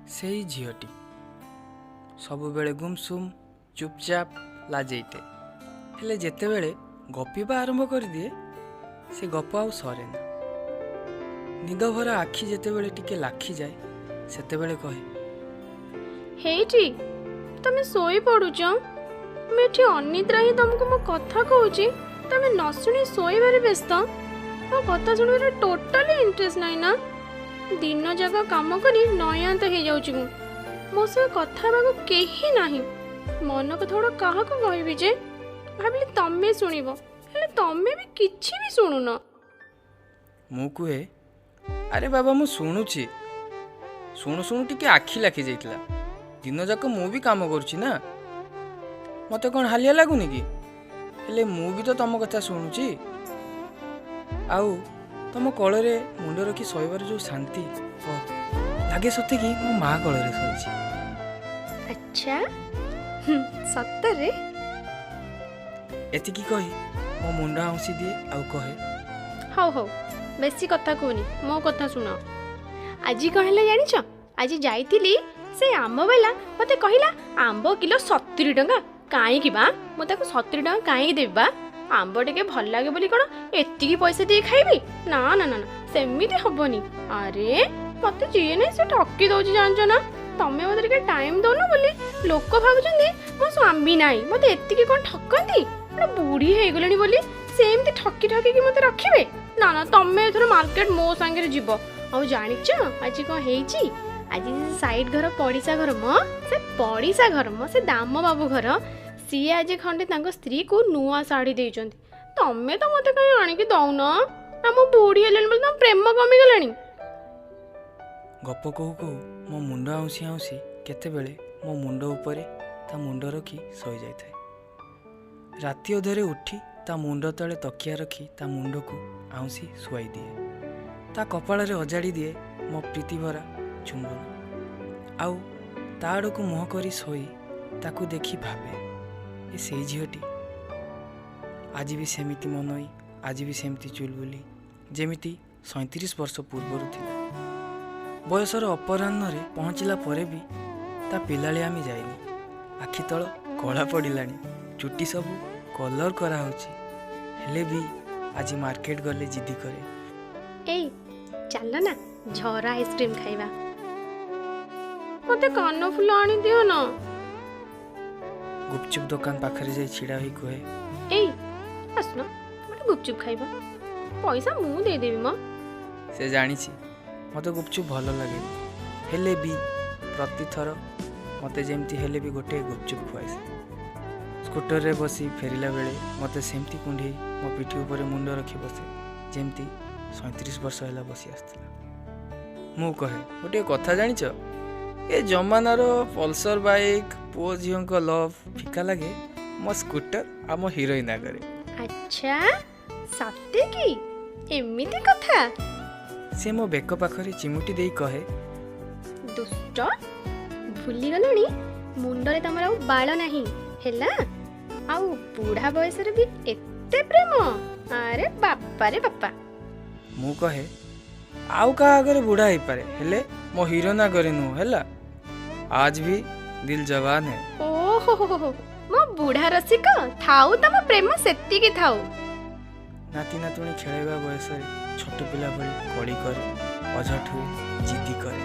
ସେଇ ଝିଅଟି ସବୁବେଳେ ଗୁମସୁମ୍ ଚୁପଚାପ ଲାଜେଇଟେ, ହେଲେ ଯେତେବେଳେ ଗପିବା ଆରମ୍ଭ କରିଦିଏ ସେ ଗପ ଆଉ ସରେନା। ନିଦ ଭରା ଆଖି ଯେତେବେଳେ ଟିକେ ଲାଖିଯାଏ ସେତେବେଳେ କହେ, ହେଇଟି ତମେ ଶୋଇ ପଡୁଛ, ମୁଁ ଏଠି ଅନିଦ୍ରା ହିଁ ତମକୁ ମୋ କଥା କହୁଛି, ତମେ ନ ଶୁଣି ଶୋଇବାରେ ବ୍ୟସ୍ତ। ମୋ କଥା ଶୁଣିବାରେ ଟୋଟାଲି ଇଣ୍ଟରେଷ୍ଟ ନାହିଁ ନା? ଦିନ ଯାକ କାମ କରି ନୟାନ୍ତ ହେଇଯାଉଛି ମୁଁ, ମୋ ସହ କଥା ହେବାକୁ କେହି ନାହିଁ। ମନ କଥା ଗୁଡ଼ା କାହାକୁ କହିବି ଯେ? ଭାବିଲି ତମେ ଶୁଣିବ, ହେଲେ ତମେ ବି କିଛି ବି ଶୁଣୁନ। ମୁଁ କୁହେ, ଆରେ ବାବା ମୁଁ ଶୁଣୁଛି, ଶୁଣୁ ଶୁଣୁ ଟିକେ ଆଖି ଲାଖି ଯାଇଥିଲା। ଦିନ ଯାକ ମୁଁ ବି କାମ କରୁଛି ନା, ମତେ କ'ଣ ହାଲିଆ ଲାଗୁନି କି? ହେଲେ ମୁଁ ବି ତ ତମ କଥା ଶୁଣୁଛି। ଆଉ ତମ କୋଳରେ ମୁଣ୍ଡ ରଖି ଶୋଇବାର ଯୋଉ ଶାନ୍ତି, ଲାଗେ ସତେ କି ମୋ ମା କୋଳରେ ଶୋଇଛି। ଆଚ୍ଛା ସତରେ? ଏତିକି କହି ମୋ ମୁଣ୍ଡ ଆଉଁସି ଦିଏ ଆଉ କହେ, ହଉ ହଉ ବେଶୀ କଥା କହୁନି, ମୋ କଥା ଶୁଣ। ଆଜି କ'ଣ ହେଲା ଜାଣିଛ? ଆଜି ଯାଇଥିଲି, ସେ ଆମ୍ବ ବାଲା ମତେ କହିଲା ଆମ୍ବ କିଲୋ 70 ଟଙ୍କା। କାହିଁକି ବା? ମୁଁ ତାକୁ 70 ଟଙ୍କା କାହିଁକି ଦେବି ବା? ଆମ୍ବ ଟିକେ ଭଲ ଲାଗେ ବୋଲି କ'ଣ ଏତିକି ପଇସା ଦେଇ ଖାଇବି? ନା ନା ନା ନା, ସେମିତି ହବନି। ଆରେ ମତେ ଯିଏ ନାହିଁ ସେ ଠକି ଦଉଛି ଜାଣିଛ ନା? ତମେ ମତେ ଟିକେ ଟାଇମ୍ ଦଉନ ବୋଲି ଲୋକ ଭାବୁଛନ୍ତି ମୋ ସ୍ୱାମୀ ନାହିଁ, ମତେ ଏତିକି କ'ଣ ଠକନ୍ତି? ଗୋଟେ ବୁଢ଼ୀ ହେଇଗଲେଣି ବୋଲି ସେମିତି ଠକି ଠକିକି ମତେ ରଖିବେ? ନା ନା, ତମେ ଏଥର ମାର୍କେଟ ମୋ ସାଙ୍ଗରେ ଯିବ। ଆଉ ଜାଣିଛ ଆଜି କ'ଣ ହେଇଛି? ଆଜି ସାଇଡ୍ ଘର ପଡ଼ିଶା ଘର ସେ ଦାମ ବାବୁ ଘର, ସିଏ ଆଜି ଖଣ୍ଡେ ତାଙ୍କ ସ୍ତ୍ରୀକୁ ନୂଆ ଶାଢ଼ୀ ଦେଇଛନ୍ତି। ତମେ ତ ମତେ କାହିଁ ଆଣିକି ଦଉନ? ନା ମୁଁ ବୁଢ଼ୀ ହେଲେଣି ବୋଲି ତମ ପ୍ରେମ କମିଗଲାଣି? ଗପ କହୁ କହୁ ମୋ ମୁଣ୍ଡ ଆଉଁସି ଆଉଁସି କେତେବେଳେ ମୋ ମୁଣ୍ଡ ଉପରେ ତା ମୁଣ୍ଡ ରଖି ଶୋଇଯାଇଥାଏ। ରାତି ଅଧରେ ଉଠି ତା ମୁଣ୍ଡ ତଳେ ତକିଆ ରଖି ତା ମୁଣ୍ଡକୁ ଆଉଁସି ଶୁଆଇ ଦିଏ। ତା କପାଳରେ ଅଜାଡ଼ି ଦିଏ ମୋ ପ୍ରୀତି ଭରା ଚୁମ୍ବନ। ଆଉ ତା ଆଡ଼କୁ ମୁହଁ କରି ଶୋଇ ତାକୁ ଦେଖି ଭାବେ, ଏ ସେଇ ଝିଅଟି। ଆଜି ବି ସେମିତି ମନଇ, ଆଜି ବି ସେମିତି ଚୁଲବୁଲି, ଯେମିତି 37 ବର୍ଷ ପୂର୍ବରୁ ଥିଲା। ବୟସର ଅପରାହ୍ନରେ ପହଞ୍ଚିଲା ପରେ ବି ତା ପିଲାଳିଆମି ଯାଇନି। ଆଖି ତଳ କଳା ପଡ଼ିଲାଣି, ଚୁଟି ସବୁ କଲର୍ କରାହେଉଛି, ହେଲେ ବି ଆଜି ମାର୍କେଟ ଗଲେ ଜିଦି କରେ, ଏଇ ଚାଲ ନା ଝରା ଆଇସ୍କ୍ରିମ୍ ଖାଇବା। ମତେ କାନ ଫୁଲ ଆଣି ଦିଅ ନା। ଗୁପଚୁପ ଦୋକାନ ପାଖରେ ଯାଇ ଛିଡ଼ା ହୋଇ କୁହେ, ଏଇ ଆସୁନ ଗୋଟେ ଗୁପଚୁପ ଖାଇବା, ପଇସା ମୁଁ ଦେଇଦେବି ମ। ସେ ଜାଣିଛି ମୋତେ ଗୁପଚୁପ ଭଲ ଲାଗେନି, ହେଲେ ବି ପ୍ରତିଥର ମୋତେ ଯେମିତି ହେଲେ ବି ଗୋଟିଏ ଗୁପଚୁପ ଖୁଆଇছে। ସ୍କୁଟରରେ ବସି ଫେରିଲା ବେଳେ ମୋତେ ସେମିତି କୁଣ୍ଢେଇ ମୋ ପିଠି ଉପରେ ମୁଣ୍ଡ ରଖି ବସେ, ଯେମିତି 37 ବର୍ଷ ହେଲା ବସି ଆସିଥିଲା। ମୁଁ କହେ, ଗୋଟିଏ କଥା ଜାଣିଛ, ଏ ଜମାନାର ପଲ୍ସର ବାଇକ୍ ପୁଅ ଝିଅଙ୍କ ଲଭ୍ ଫିକା ଲାଗେ ମୋ ସ୍କୁଟର ଆଉ ମୋ ହିରୋଇନ୍ ଆଗରେ। ଆଚ୍ଛା ସତେ କି? ଏମିତି କଥା? ସେ ମୋ ବେକ ପାଖରେ ଚିମୁଟି ଦେଇ କହେ, ଦୁଷ୍ଟ, ଭୁଲିଗଲଣି ମୁଣ୍ଡରେ ତମର ଆଉ ବାଳ ନାହିଁ ହେଲା? ଆଉ ବୁଢ଼ା ବୟସରେ ବି ଏତେ ପ୍ରେମ? ଆରେ ବାପାରେ ବାପା। ମୁଁ କହେ, ଆଉ କାହା ଆଗରେ ବୁଢ଼ା ହେଇପାରେ, ହେଲେ ମୋ ହିରୋଇନ୍ ଆଗରେ ନୁହଁ ହେଲା। ଆଜ ବି ଦିଲ ଜବାନ ହେ। ଓହୋ ମୋ ବୁଢ଼ା ରସିକ, ଥାଉ ତମ ପ୍ରେମ ସେତିକି ଥାଉ। ନାତି ନାତୁଣୀ ଖେଳାଇବା ବୟସରେ ଛୋଟ ପିଲା ଭଳି କଳି କରେ, ଅଝଟ ହୁଏ, ଜିଦି କରେ।